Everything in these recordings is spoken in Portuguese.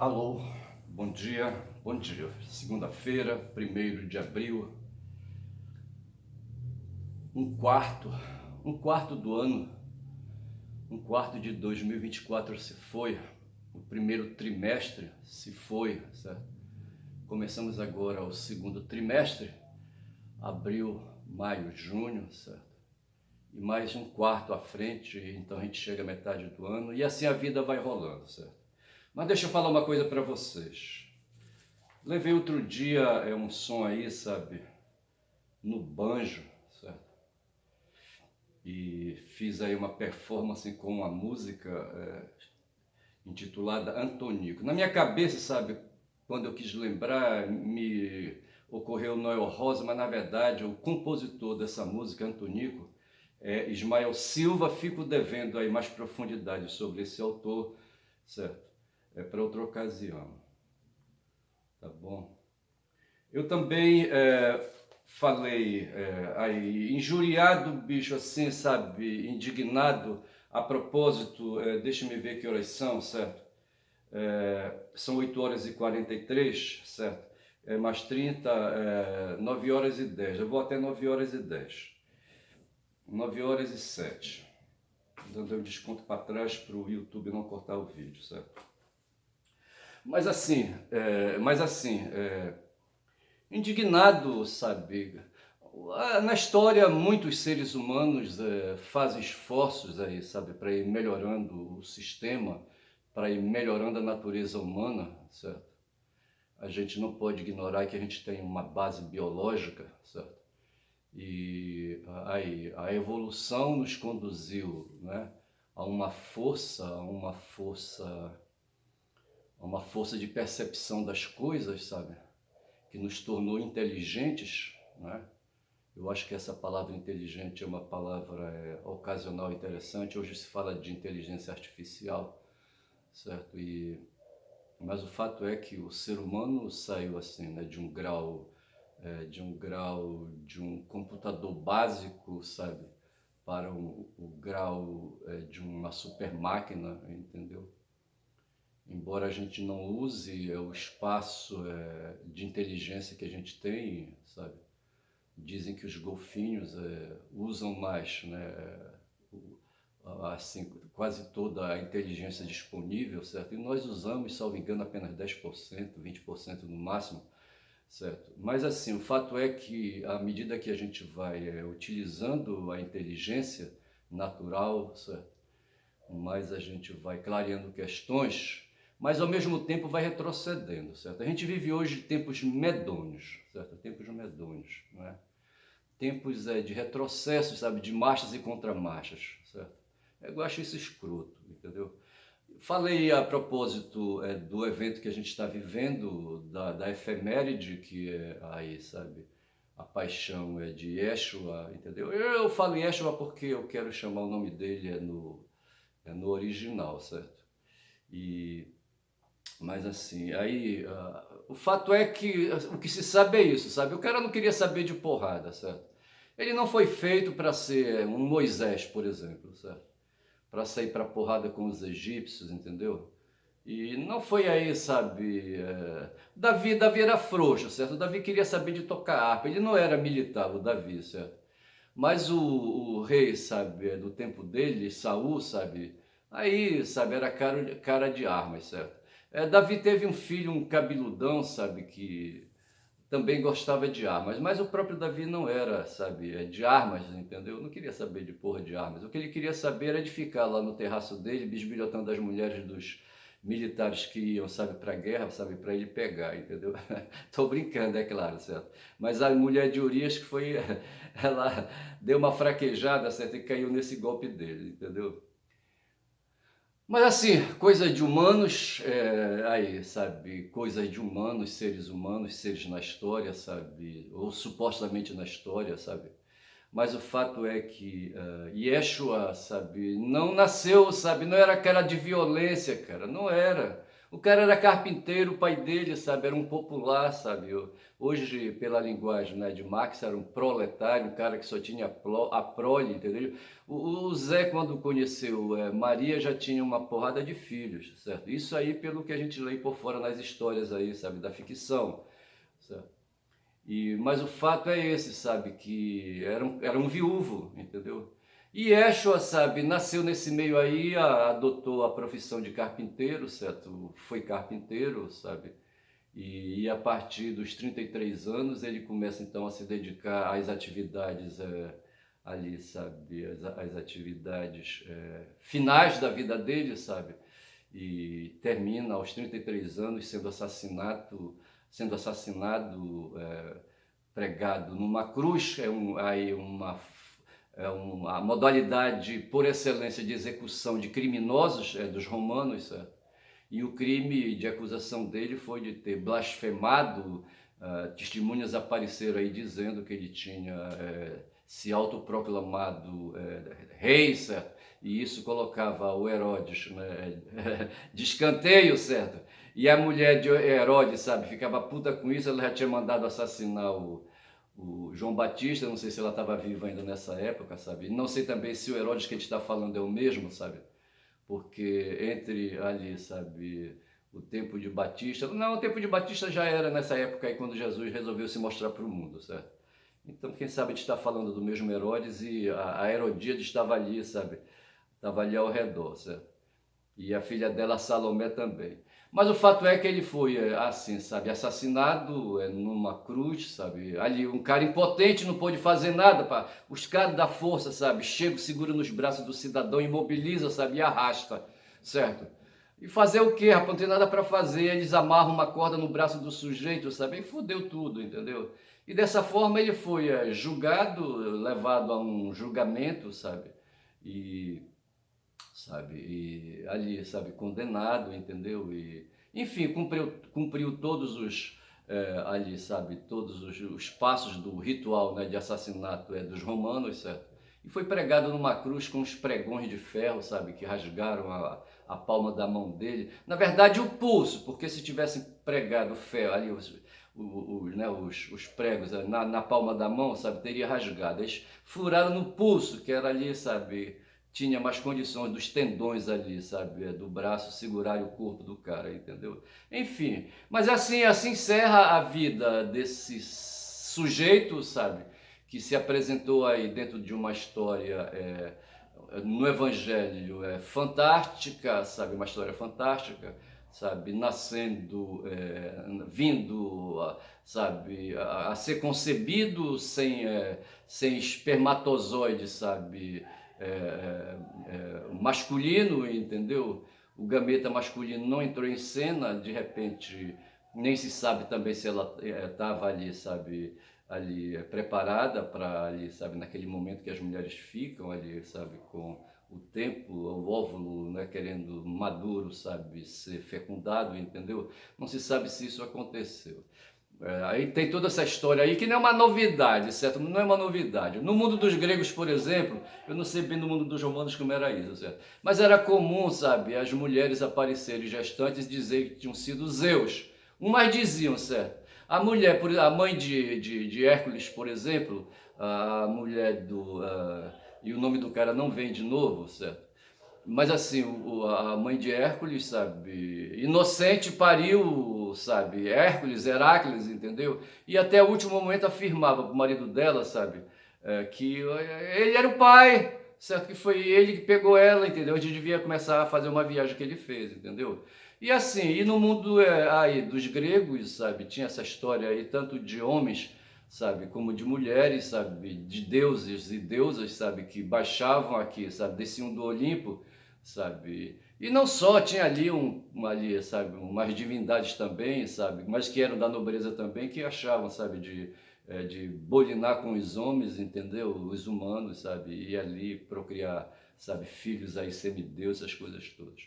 Alô, bom dia, bom dia. Segunda-feira, 1º de abril, um quarto, um quarto do ano, um quarto de 2024 se foi, o primeiro trimestre se foi, certo? Começamos agora o segundo trimestre, abril, maio, junho, certo? E mais um quarto à frente, então a gente chega à metade do ano e assim a vida vai rolando, certo? Mas deixa eu falar uma coisa para vocês. Levei outro dia um som aí, sabe, no banjo, certo? E fiz aí uma performance com uma música intitulada Antonico. Na minha cabeça, sabe, quando eu quis lembrar, me ocorreu Noel Rosa, mas na verdade o compositor dessa música, Antonico, é Ismael Silva. Fico devendo aí mais profundidade sobre esse autor, certo? É para outra ocasião, tá bom? Eu também falei aí, injuriado, bicho, assim, sabe, indignado, a propósito, deixa-me ver que horas são, certo? São 8h43, certo? Mais 30, 9h10, eu vou até 9h10, 9h07, dando um desconto para trás para o YouTube não cortar o vídeo, certo? Mas assim, indignado, sabe? Na história, muitos seres humanos fazem esforços aí, sabe, para ir melhorando o sistema, para ir melhorando a natureza humana, certo? A gente não pode ignorar que a gente tem uma base biológica, certo? E aí a evolução nos conduziu, né, a uma força de percepção das coisas, sabe? Que nos tornou inteligentes, né? Eu acho que essa palavra inteligente é uma palavra ocasional interessante. Hoje se fala de inteligência artificial, certo? Mas o fato é que o ser humano saiu assim, né, de um computador básico, sabe, para o grau de uma super máquina, entendeu? Embora a gente não use o espaço de inteligência que a gente tem, sabe? Dizem que os golfinhos usam mais, né, assim, quase toda a inteligência disponível, certo? E nós usamos, salvo engano, apenas 10%, 20% no máximo, certo? Mas assim, o fato é que à medida que a gente vai utilizando a inteligência natural, certo? Mais a gente vai clareando questões, mas ao mesmo tempo vai retrocedendo, certo? A gente vive hoje tempos medonhos, certo? Tempos medonhos, não é? Tempos de retrocesso, sabe, de marchas e contramarchas, certo? Eu acho isso escroto, entendeu? Falei a propósito do evento que a gente está vivendo, da efeméride, que é aí, sabe, a paixão de Yeshua, entendeu? Eu falo Yeshua porque eu quero chamar o nome dele no original, certo? Mas assim, aí o fato é que o que se sabe é isso, sabe? O cara não queria saber de porrada, certo? Ele não foi feito para ser um Moisés, por exemplo, certo? Para sair para porrada com os egípcios, entendeu? E não foi aí, sabe? Davi era frouxo, certo? O Davi queria saber de tocar harpa. Ele não era militar, o Davi, certo? Mas o rei, sabe, do tempo dele, Saul, sabe? Aí, sabe, era cara de armas, certo? Davi teve um filho, um cabeludão, sabe, que também gostava de armas, mas o próprio Davi não era, sabe, de armas, entendeu? Não queria saber de porra de armas. O que ele queria saber era de ficar lá no terraço dele, bisbilhotando as mulheres dos militares que iam, sabe, para a guerra, sabe, para ele pegar, entendeu? Tô brincando, é claro, certo? Mas a mulher de Urias que foi, ela deu uma fraquejada, certo, e caiu nesse golpe dele, entendeu? Mas assim, coisa de humanos, aí, sabe, coisas de humanos, seres na história, sabe, ou supostamente na história, sabe. Mas o fato é que Yeshua, sabe, não nasceu, sabe, não era cara de violência, cara, não era. O cara era carpinteiro, o pai dele, sabe, era um popular, sabe. Hoje, pela linguagem, né, de Marx, era um proletário, um cara que só tinha a prole, entendeu? O Zé, quando conheceu Maria, já tinha uma porrada de filhos, certo? Isso aí pelo que a gente lê por fora nas histórias aí, sabe, da ficção, certo? Mas o fato é esse, sabe, que era um viúvo, entendeu? E Yeshua, sabe, nasceu nesse meio aí, adotou a profissão de carpinteiro, certo? Foi carpinteiro, sabe? E a partir dos 33 anos ele começa então a se dedicar às atividades ali, sabe? Às atividades finais da vida dele, sabe? E termina aos 33 anos sendo assassinado pregado numa cruz, a modalidade por excelência de execução de criminosos dos romanos, certo? E o crime de acusação dele foi de ter blasfemado. Testemunhas apareceram aí dizendo que ele tinha se autoproclamado rei, certo? E isso colocava o Herodes, né, de escanteio, certo? E a mulher de Herodes, sabe, ficava puta com isso, ela já tinha mandado assassinar o João Batista, não sei se ela estava viva ainda nessa época, sabe? Não sei também se o Herodes que a gente está falando é o mesmo, sabe? Porque entre ali, sabe, o tempo de Batista... Não, o tempo de Batista já era nessa época aí, quando Jesus resolveu se mostrar para o mundo, certo? Então, quem sabe a gente está falando do mesmo Herodes e a Herodíade estava ali, sabe? Estava ali ao redor, certo? E a filha dela, Salomé, também. Mas o fato é que ele foi assim, sabe, assassinado numa cruz, sabe, ali um cara impotente não pôde fazer nada, pá. Os caras da força, sabe, chegam, segura nos braços do cidadão, imobiliza, sabe, e arrasta, certo? E fazer o quê, rapaz? Não tem nada para fazer, eles amarram uma corda no braço do sujeito, sabe, e fudeu tudo, entendeu? E dessa forma ele foi julgado, levado a um julgamento, e sabe, e ali, sabe, condenado, entendeu? E, enfim, cumpriu todos ali, sabe, todos os passos do ritual, né, de assassinato dos romanos, certo? E foi pregado numa cruz com uns pregões de ferro, sabe, que rasgaram a palma da mão dele. Na verdade, o pulso, porque se tivessem pregado ferro ali, os pregos na palma da mão, sabe, teria rasgado. Eles furaram no pulso, que era ali, sabe, tinha mais condições dos tendões ali, sabe, do braço segurarem o corpo do cara, entendeu? Enfim, mas assim encerra a vida desse sujeito, sabe, que se apresentou aí dentro de uma história no Evangelho fantástica, sabe, uma história fantástica, sabe, nascendo, vindo, sabe, a ser concebido sem espermatozoide, sabe, masculino, entendeu? O gameta masculino não entrou em cena, de repente, nem se sabe também se ela estava ali, sabe, ali preparada para ali, sabe, naquele momento que as mulheres ficam ali, sabe, com o tempo, o óvulo, né, querendo maduro, sabe, ser fecundado, entendeu? Não se sabe se isso aconteceu. Aí tem toda essa história aí que não é uma novidade, certo? Não é uma novidade. No mundo dos gregos, por exemplo, eu não sei bem no mundo dos romanos como era isso, certo? Mas era comum, sabe, as mulheres aparecerem gestantes e dizer que tinham sido Zeus. Umas diziam, certo? A mãe de Hércules, por exemplo, a mulher e o nome do cara não vem de novo, certo? Mas assim, a mãe de Hércules, sabe, inocente pariu, sabe, Hércules, Heracles, entendeu? E até o último momento afirmava para o marido dela, sabe, que ele era o pai, certo? Que foi ele que pegou ela, entendeu? A gente devia começar a fazer uma viagem que ele fez, entendeu? E assim, e no mundo aí dos gregos, sabe, tinha essa história aí, tanto de homens, sabe, como de mulheres, sabe, de deuses e deusas, sabe, que baixavam aqui, sabe, desciam do Olimpo, sabe? E não só, tinha ali ali, sabe, umas divindades também, sabe, mas que eram da nobreza também, que achavam, sabe, de bolinar com os homens, entendeu? Os humanos, sabe, e ali procriar, sabe, filhos aí semideuses, essas coisas todas.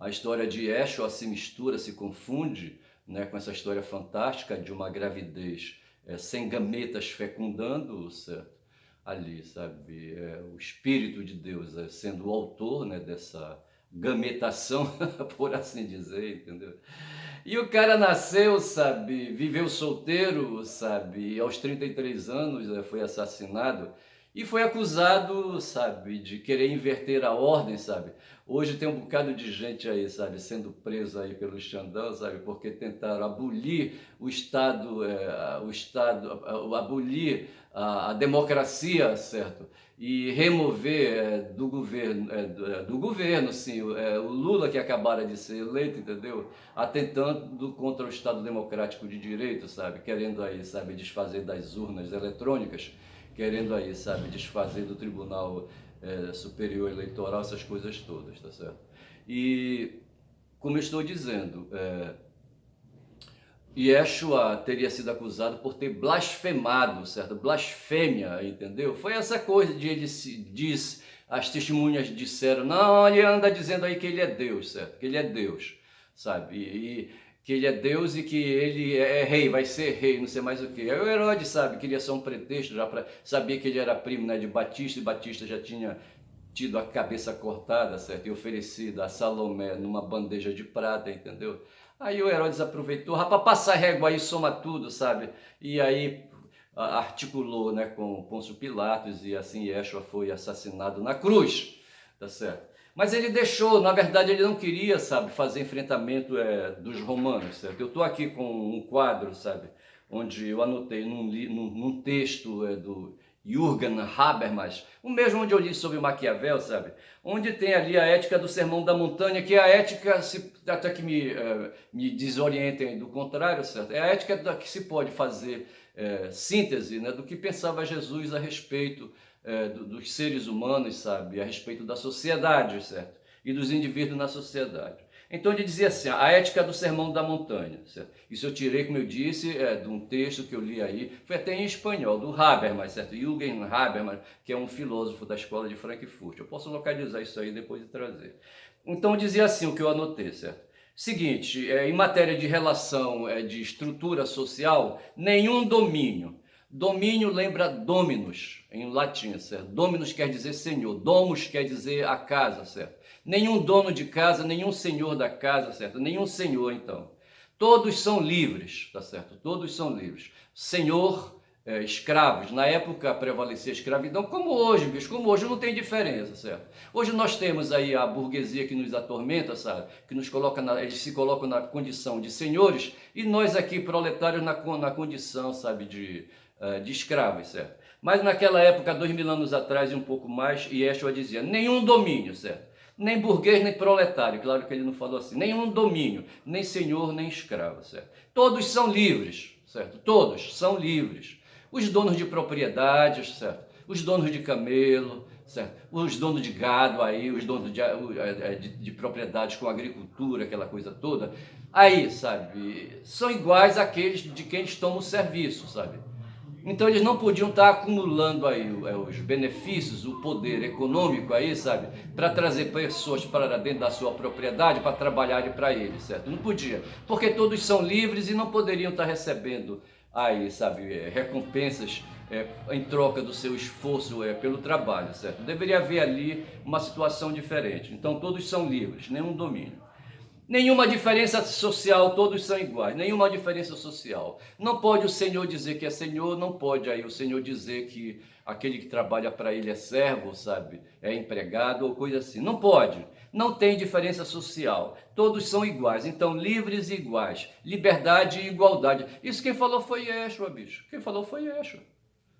A história de Yeshua se mistura, se confunde, né, com essa história fantástica de uma gravidez sem gametas fecundando, certo? Ali, sabe, o Espírito de Deus sendo o autor, né, dessa gametação, por assim dizer, entendeu? E o cara nasceu, sabe, viveu solteiro, sabe, e aos 33 anos foi assassinado e foi acusado, sabe, de querer inverter a ordem, sabe. Hoje tem um bocado de gente aí, sabe, sendo presa aí pelo Xandão, sabe, porque tentaram abolir o Estado, abolir a democracia, certo? E remover do governo, sim, o Lula que acabara de ser eleito, entendeu? Atentando contra o Estado Democrático de Direito, sabe? Querendo aí, sabe, desfazer das urnas eletrônicas, querendo aí, sabe, desfazer do Tribunal Superior Eleitoral, essas coisas todas, tá certo? E, como eu estou dizendo, Yeshua teria sido acusado por ter blasfemado, certo? Blasfêmia, entendeu? Foi essa coisa de ele diz, as testemunhas disseram, não, ele anda dizendo aí que ele é Deus, certo? Que ele é Deus, sabe? E que ele é Deus e que ele é rei, vai ser rei, não sei mais o que. Aí o Herodes, sabe, queria só um pretexto já para saber que ele era primo, né, de Batista, e Batista já tinha tido a cabeça cortada, certo? E oferecido a Salomé numa bandeja de prata, entendeu? Aí o Herodes aproveitou, rapaz, passa a régua aí, soma tudo, sabe? E aí articulou, né, com Pôncio Pilatos e assim Yeshua foi assassinado na cruz, tá certo? Mas ele deixou, na verdade ele não queria, sabe, fazer enfrentamento dos romanos, certo? Eu estou aqui com um quadro, sabe, onde eu anotei num texto do Jürgen Habermas, o mesmo onde eu li sobre Maquiavel, sabe? Onde tem ali a ética do Sermão da Montanha, que é a ética, até que me desorientem do contrário, certo? É a ética que se pode fazer síntese, né, do que pensava Jesus a respeito dos seres humanos, sabe? A respeito da sociedade, certo? E dos indivíduos na sociedade. Então ele dizia assim, a ética do Sermão da Montanha, certo? Isso eu tirei, como eu disse, de um texto que eu li aí, foi até em espanhol, do Habermas, certo? Jürgen Habermas, que é um filósofo da escola de Frankfurt. Eu posso localizar isso aí depois de trazer. Então dizia assim o que eu anotei, certo? Seguinte, em matéria de relação de estrutura social, nenhum domínio. Domínio lembra dominus, em latim, certo? Dominus quer dizer senhor, domus quer dizer a casa, certo? Nenhum dono de casa, nenhum senhor da casa, certo? Nenhum senhor, então. Todos são livres, tá certo? Todos são livres. Senhor, escravos. Na época prevalecia a escravidão, como hoje, bicho, como hoje não tem diferença, certo? Hoje nós temos aí a burguesia que nos atormenta, sabe? Que nos coloca, eles se colocam na condição de senhores e nós aqui, proletários, na condição, sabe, de escravos, certo? Mas naquela época, 2000 anos atrás e um pouco mais, Yeshua dizia, nenhum domínio, certo? Nem burguês, nem proletário, claro que ele não falou assim, nenhum domínio, nem senhor, nem escravo, certo? Todos são livres, certo? Todos são livres. Os donos de propriedades, certo? Os donos de camelo, certo? Os donos de gado aí, os donos de propriedades com agricultura, aquela coisa toda, aí, sabe, são iguais àqueles de quem eles tomam serviço, sabe? Então eles não podiam estar acumulando aí os benefícios, o poder econômico aí, sabe? Para trazer pessoas para dentro da sua propriedade, para trabalharem para eles, certo? Não podia, porque todos são livres e não poderiam estar recebendo aí, sabe, recompensas em troca do seu esforço pelo trabalho, certo? Deveria haver ali uma situação diferente. Então todos são livres, nenhum domínio. Nenhuma diferença social, todos são iguais, nenhuma diferença social. Não pode o Senhor dizer que é Senhor, não pode aí o Senhor dizer que aquele que trabalha para ele é servo, sabe? É empregado ou coisa assim. Não pode, não tem diferença social. Todos são iguais, então livres e iguais. Liberdade e igualdade. Isso quem falou foi Yeshua, bicho. Quem falou foi Yeshua.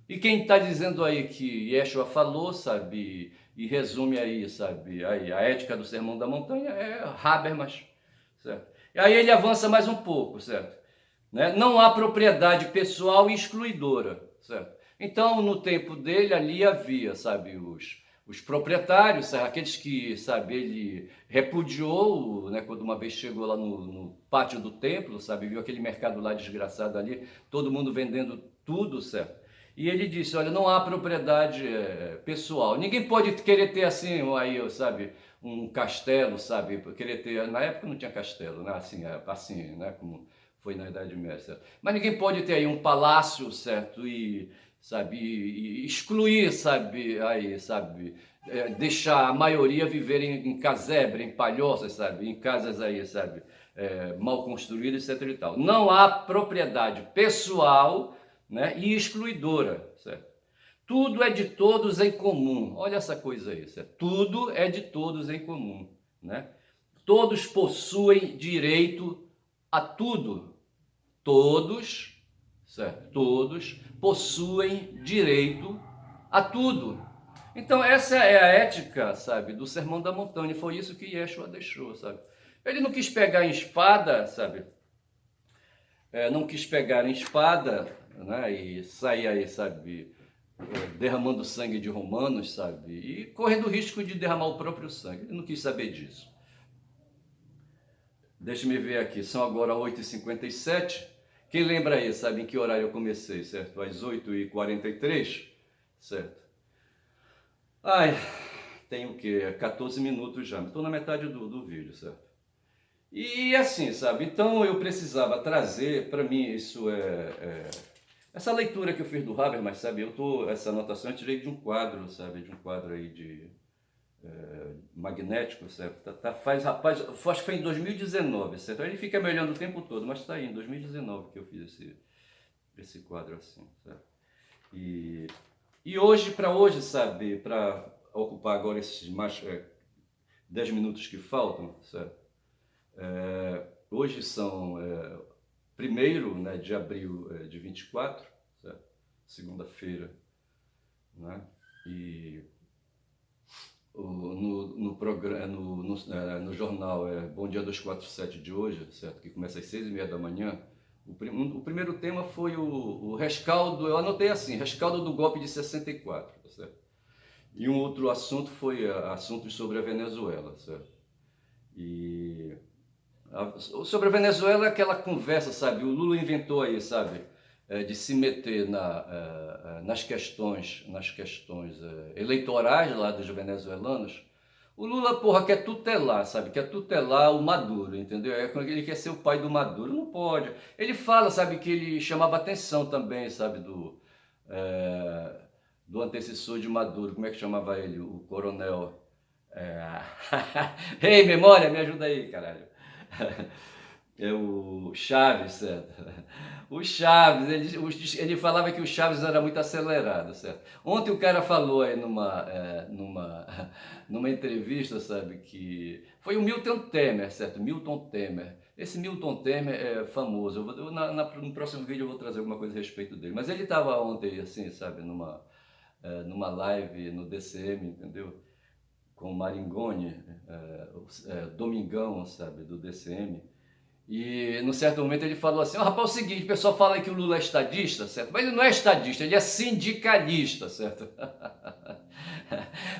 E quem está dizendo aí que Yeshua falou, sabe? E resume aí, sabe? Aí, a ética do Sermão da Montanha é Habermas. Certo? E aí ele avança mais um pouco, certo? Né? Não há propriedade pessoal excluidora, certo? Então, no tempo dele, ali havia, sabe, os proprietários, sabe? Aqueles que, sabe, ele repudiou, né? Quando uma vez chegou lá no pátio do templo, sabe, viu aquele mercado lá desgraçado ali, todo mundo vendendo tudo, certo? E ele disse, olha, não há propriedade pessoal. Ninguém pode querer ter assim, aí, sabe, um castelo, sabe, querer ter... Na época não tinha castelo, né? Assim, né? Como foi na Idade Média, certo? Mas ninguém pode ter aí um palácio, certo? E, sabe, e excluir, sabe, aí, sabe, deixar a maioria viver em casebre, em palhoças, sabe? Em casas aí, sabe? Mal construídas, etc. E tal. Não há propriedade pessoal, né? E excluidora, certo? Tudo é de todos em comum. Olha essa coisa aí, certo? Tudo é de todos em comum, né? Todos possuem direito a tudo. Todos, certo? Todos possuem direito a tudo. Então essa é a ética, sabe, do Sermão da Montanha. Foi isso que Yeshua deixou, sabe? Ele não quis pegar em espada, sabe? Não quis pegar em espada, né? E sair aí, sabe, derramando sangue de romanos, sabe? E correndo o risco de derramar o próprio sangue. Ele não quis saber disso. Deixa-me ver aqui, são agora 8h57. Quem lembra aí, sabe em que horário eu comecei, certo? Às 8h43, certo? Ai, tem o quê? 14 minutos já, estou na metade do vídeo, certo? E assim, sabe? Então eu precisava trazer, para mim, essa leitura que eu fiz do Habermas, sabe? Essa anotação eu tirei de um quadro, sabe? De um quadro aí de magnético, certo? Rapaz, acho que foi em 2019, certo? Ele fica me olhando o tempo todo, mas está aí, em 2019 que eu fiz esse quadro assim, certo? E hoje, sabe, para ocupar agora esses mais 10 minutos que faltam, certo? Hoje são 1º, né, de abril de 24, certo? Segunda-feira, né? E no jornal Bom Dia 247 de hoje, certo? Que começa às 6h30 da manhã. O primeiro tema foi o rescaldo, eu anotei assim, rescaldo do golpe de 64, certo? E um outro assunto foi assuntos sobre a Venezuela, certo? Sobre a Venezuela, aquela conversa, sabe? O Lula inventou aí, sabe? De se meter nas questões eleitorais lá dos venezuelanos. O Lula, porra, quer tutelar, sabe? Quer tutelar o Maduro, entendeu? Ele quer ser o pai do Maduro, não pode. Ele fala, sabe, que ele chamava atenção também, sabe, do antecessor de Maduro, como é que chamava ele? O coronel. Ei, memória, me ajuda aí, caralho. É o Chaves, certo? O Chaves, ele falava que o Chaves era muito acelerado, certo? Ontem o cara falou aí numa entrevista, sabe, que foi o Milton Temer, certo? Milton Temer. Esse Milton Temer é famoso. No próximo vídeo eu vou trazer alguma coisa a respeito dele. Mas ele estava ontem, assim, sabe, numa live no DCM, entendeu? Com o Maringoni, Domingão, sabe, do DCM. E num certo momento ele falou assim, rapaz, é o seguinte, o pessoal fala que o Lula é estadista, certo? Mas ele não é estadista, ele é sindicalista, certo?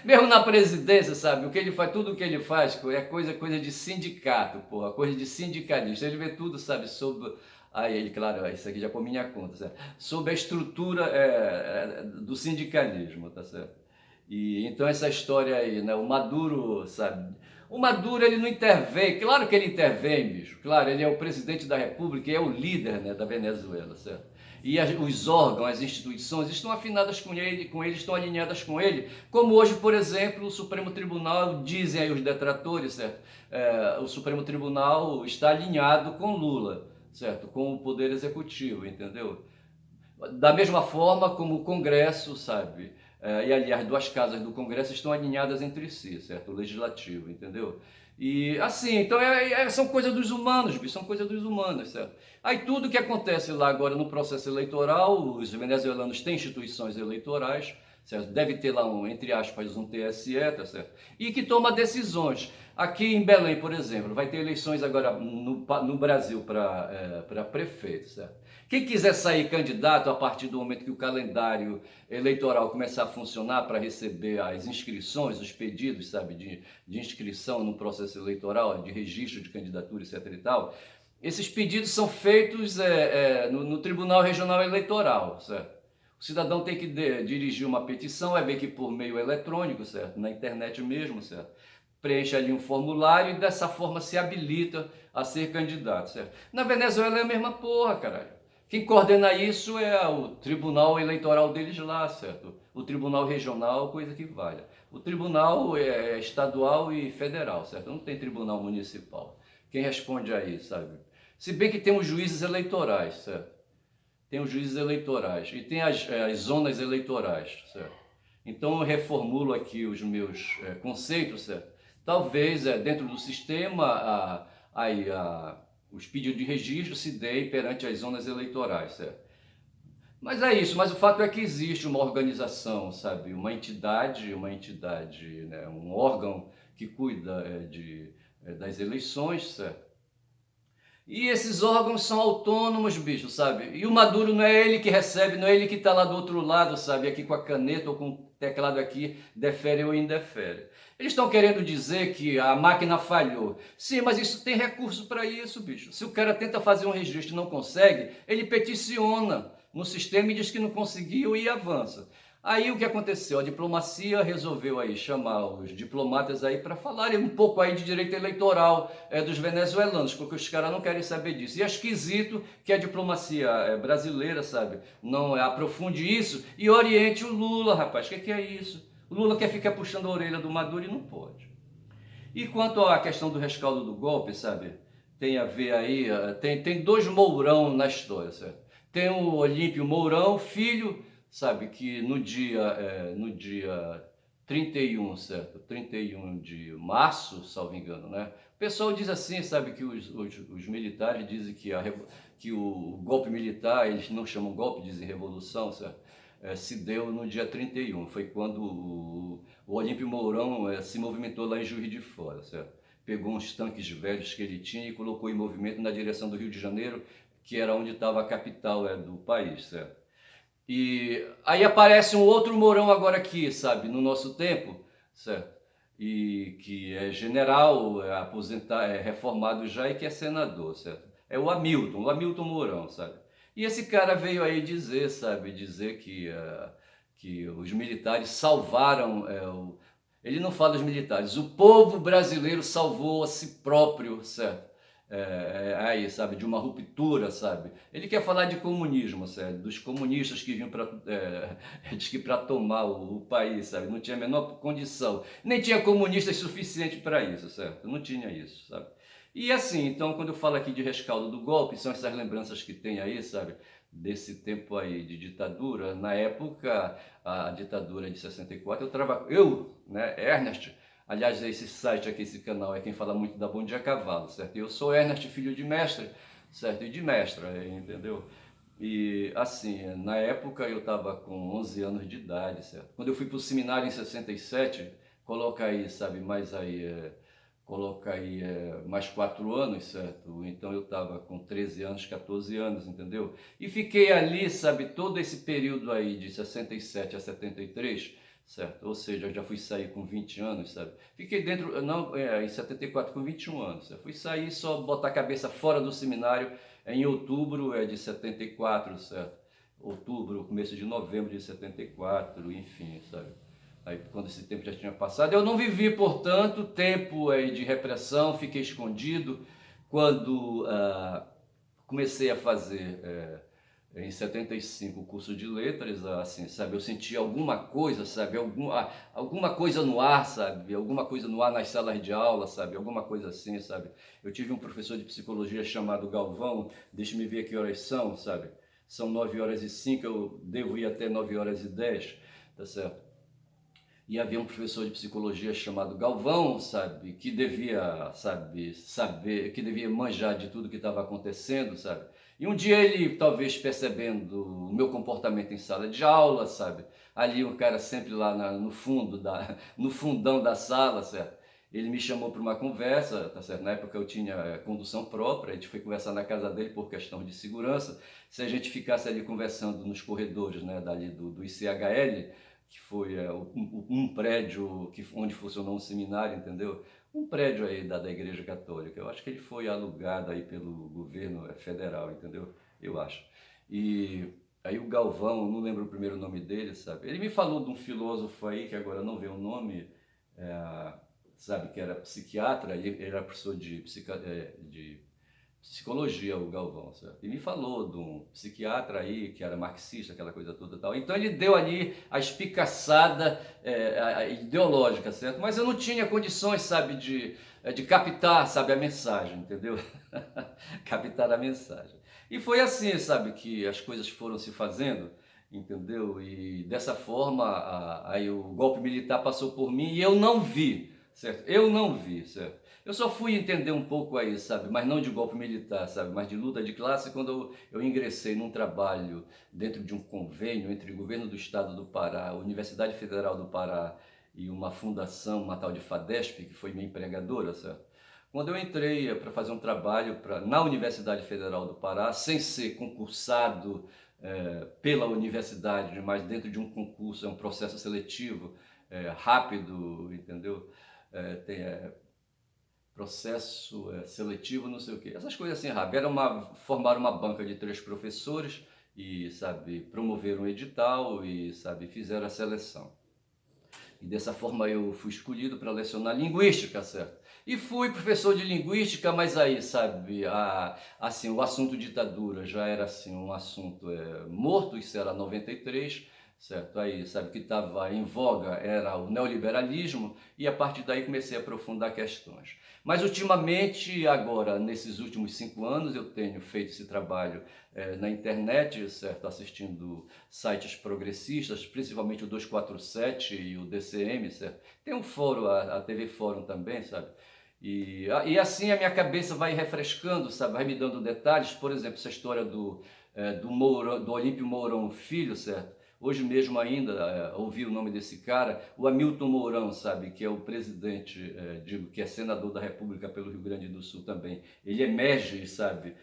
Mesmo na presidência, sabe, o que ele faz, tudo o que ele faz é coisa de sindicato, porra, coisa de sindicalista. Ele vê tudo, sabe, sobre... Aí ele, claro, isso aqui já por minha conta, certo? Sobre a estrutura do sindicalismo, tá certo? E então essa história aí, né, o Maduro, sabe... O Maduro, ele não intervém, claro que ele intervém, bicho, claro, ele é o presidente da República e é o líder, né, da Venezuela, certo? E os órgãos, as instituições estão afinadas com ele, estão alinhadas com ele, como hoje, por exemplo, o Supremo Tribunal, dizem aí os detratores, certo? O Supremo Tribunal está alinhado com Lula, certo? Com o Poder Executivo, entendeu? Da mesma forma como o Congresso, sabe? E aliás, duas casas do Congresso estão alinhadas entre si, certo? O Legislativo, entendeu? E assim, então são coisas dos humanos, bicho, são coisas dos humanos, certo? Aí tudo que acontece lá agora no processo eleitoral, os venezuelanos têm instituições eleitorais, certo? Deve ter lá entre aspas, um TSE, tá certo? E que toma decisões. Aqui em Belém, por exemplo, vai ter eleições agora no Brasil para prefeito, certo? Quem quiser sair candidato a partir do momento que o calendário eleitoral começar a funcionar para receber as inscrições, os pedidos, sabe, de inscrição no processo eleitoral, de registro de candidatura, etc. e tal, esses pedidos são feitos no Tribunal Regional Eleitoral, certo? O cidadão tem que dirigir uma petição, vai ver que por meio eletrônico, certo? Na internet mesmo, certo? Preenche ali um formulário e dessa forma se habilita a ser candidato, certo? Na Venezuela é a mesma porra, caralho. Quem coordena isso é o Tribunal Eleitoral deles lá, certo? O Tribunal Regional, coisa que valha. O tribunal é estadual e federal, certo? Não tem tribunal municipal. Quem responde aí, sabe? Se bem que tem os juízes eleitorais, certo? Tem os juízes eleitorais e tem as zonas eleitorais, certo? Então eu reformulo aqui os meus conceitos, certo? Talvez dentro do sistema os pedidos de registro se deem perante as zonas eleitorais, certo? Mas é isso, mas o fato é que existe uma organização, sabe? Uma entidade, né? Um órgão que cuida das eleições, certo? E esses órgãos são autônomos, bicho, sabe? E o Maduro não é ele que recebe, não é ele que está lá do outro lado, sabe? Aqui com a caneta ou com o teclado aqui, defere ou indefere. Eles estão querendo dizer que a máquina falhou. Sim, mas isso tem recurso para isso, bicho. Se o cara tenta fazer um registro e não consegue, ele peticiona no sistema e diz que não conseguiu e avança. Aí o que aconteceu? A diplomacia resolveu aí chamar os diplomatas aí para falarem um pouco aí de direito eleitoral dos venezuelanos, porque os caras não querem saber disso. E é esquisito que a diplomacia brasileira, sabe, não aprofunde isso e oriente o Lula, rapaz. O que é isso? O Lula quer ficar puxando a orelha do Maduro e não pode. E quanto à questão do rescaldo do golpe, sabe, tem a ver aí, tem dois Mourão na história, certo? Tem o Olímpio Mourão, filho, sabe, que no dia 31, certo? 31 de março, salvo engano, né? O pessoal diz assim, sabe, que os militares dizem que o golpe militar, eles não chamam golpe, dizem revolução, certo? Se deu no dia 31, foi quando o Olímpio Mourão se movimentou lá em Juiz de Fora, certo? Pegou uns tanques velhos que ele tinha e colocou em movimento na direção do Rio de Janeiro, que era onde estava a capital do país, certo? E aí aparece um outro Mourão agora aqui, sabe, no nosso tempo, certo? E que é general, é aposentado, é reformado já e que é senador, certo? É o Hamilton Mourão, sabe? E esse cara veio aí dizer, sabe, dizer que os militares salvaram, ele não fala dos militares, o povo brasileiro salvou a si próprio, certo? Aí, sabe, de uma ruptura, sabe? Ele quer falar de comunismo, sabe? Dos comunistas que vinham diz que para tomar o país, sabe? Não tinha a menor condição, nem tinha comunistas suficiente para isso, certo? Não tinha isso, sabe? E assim, então, quando eu falo aqui de rescaldo do golpe, são essas lembranças que tem aí, sabe? Desse tempo aí de ditadura. Na época, a ditadura de 64, né, Ernest, aliás, esse site aqui, esse canal é quem fala muito da Bom Dia Cavalo, certo? Eu sou Ernest, filho de mestre, certo? E de mestra, entendeu? E assim, na época eu estava com 11 anos de idade, certo? Quando eu fui para o seminário em 67, coloca aí, sabe, mais aí, mais 4 anos, certo? Então eu estava com 13 anos, 14 anos, entendeu? E fiquei ali, sabe, todo esse período aí de 67 a 73, certo? Ou seja, eu já fui sair com 20 anos, sabe? Fiquei dentro, não, em 74 com 21 anos. Eu fui sair só botar a cabeça fora do seminário em outubro de 74, certo? Outubro, começo de novembro de 74, enfim, sabe? Aí quando esse tempo já tinha passado, eu não vivi, portanto, tempo de repressão, fiquei escondido. Quando comecei a fazer em 75 o curso de letras, assim, sabe, eu senti alguma coisa, sabe, alguma coisa no ar, sabe, alguma coisa no ar nas salas de aula, sabe, alguma coisa assim, sabe. Eu tive um professor de psicologia chamado Galvão, deixa-me ver que horas são, sabe, são 9h05, eu devo ir até 9h10, tá certo. E havia um professor de psicologia chamado Galvão, sabe, que devia, sabe, saber, que devia manjar de tudo que estava acontecendo, sabe. E um dia ele, talvez percebendo o meu comportamento em sala de aula, sabe, ali o cara sempre lá no fundo, no fundão da sala, certo, ele me chamou para uma conversa, tá certo, na época eu tinha condução própria, a gente foi conversar na casa dele por questão de segurança, se a gente ficasse ali conversando nos corredores, né, dali do ICHL, que foi um prédio onde funcionou um seminário, entendeu? Um prédio aí da Igreja Católica. Eu acho que ele foi alugado aí pelo governo federal, entendeu? Eu acho. E aí o Galvão, não lembro o primeiro nome dele, sabe? Ele me falou de um filósofo aí, que agora não vê o nome, sabe, que era psiquiatra, ele era professor de psicologia, o Galvão, certo? E me falou de um psiquiatra aí, que era marxista, aquela coisa toda e tal. Então ele deu ali a espicaçada a ideológica, certo? Mas eu não tinha condições, sabe, de captar, sabe, a mensagem, entendeu? Captar a mensagem. E foi assim, sabe, que as coisas foram se fazendo, entendeu? E dessa forma, aí o golpe militar passou por mim e eu não vi, certo? Eu não vi, certo? Eu só fui entender um pouco aí, sabe, mas não de golpe militar, sabe, mas de luta de classe, quando eu ingressei num trabalho dentro de um convênio entre o governo do estado do Pará, a Universidade Federal do Pará e uma fundação, uma tal de FADESP, que foi minha empregadora, certo? Quando eu entrei para fazer um trabalho na Universidade Federal do Pará, sem ser concursado pela universidade, mas dentro de um concurso, é um processo seletivo rápido, entendeu? Tem processo seletivo, não sei o quê. Essas coisas assim, rápido. Formaram uma banca de 3 professores e, sabe, promoveram um edital e, sabe, fizeram a seleção. E dessa forma eu fui escolhido para lecionar linguística, certo? E fui professor de linguística, mas aí, sabe, assim, o assunto ditadura já era assim, um assunto morto, isso era 93, certo? Aí, sabe, o que estava em voga era o neoliberalismo e a partir daí comecei a aprofundar questões. Mas ultimamente, agora, nesses últimos 5 anos, eu tenho feito esse trabalho na internet, certo? Assistindo sites progressistas, principalmente o 247 e o DCM, certo? Tem um fórum, a TV Fórum também, sabe? E assim a minha cabeça vai refrescando, sabe? Vai me dando detalhes, por exemplo, essa história do Olímpio Mourão Filho, certo? Hoje mesmo ainda ouvi o nome desse cara, o Hamilton Mourão, sabe? Que é o presidente, digo, que é senador da República pelo Rio Grande do Sul também. Ele emerge, sabe?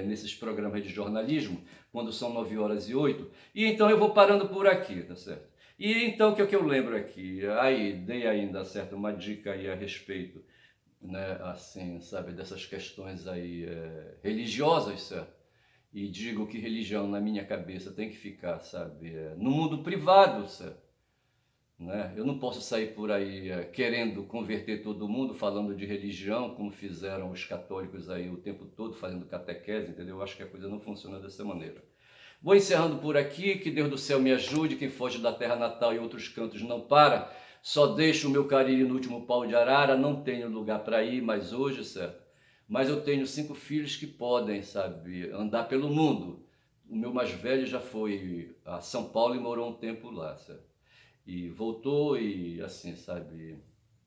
Nesses programas de jornalismo, quando são 9h08. E então eu vou parando por aqui, tá certo? E então o que eu lembro aqui? Aí, dei ainda, certo? Uma dica aí a respeito, né, assim, sabe, dessas questões aí religiosas, certo? E digo que religião na minha cabeça tem que ficar, sabe, no mundo privado, certo? Né? Eu não posso sair por aí querendo converter todo mundo, falando de religião, como fizeram os católicos aí o tempo todo, fazendo catequese, entendeu? Eu acho que a coisa não funciona dessa maneira. Vou encerrando por aqui, que Deus do céu me ajude, quem foge da terra natal e outros cantos não para, só deixo o meu Cariri no último pau de arara, não tenho lugar para ir mais hoje, certo? Mas eu tenho 5 filhos que podem, sabe, andar pelo mundo. O meu mais velho já foi a São Paulo e morou um tempo lá, certo? E voltou e assim, sabe,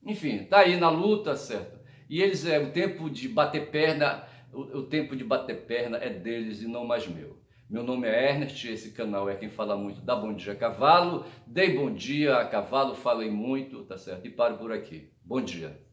enfim, tá aí na luta, certo? E eles, o tempo de bater perna, o tempo de bater perna é deles e não mais meu. Meu nome é Ernest, esse canal é quem fala muito da Bom Dia Cavalo. Dei bom dia a cavalo, falei muito, tá certo? E paro por aqui. Bom dia.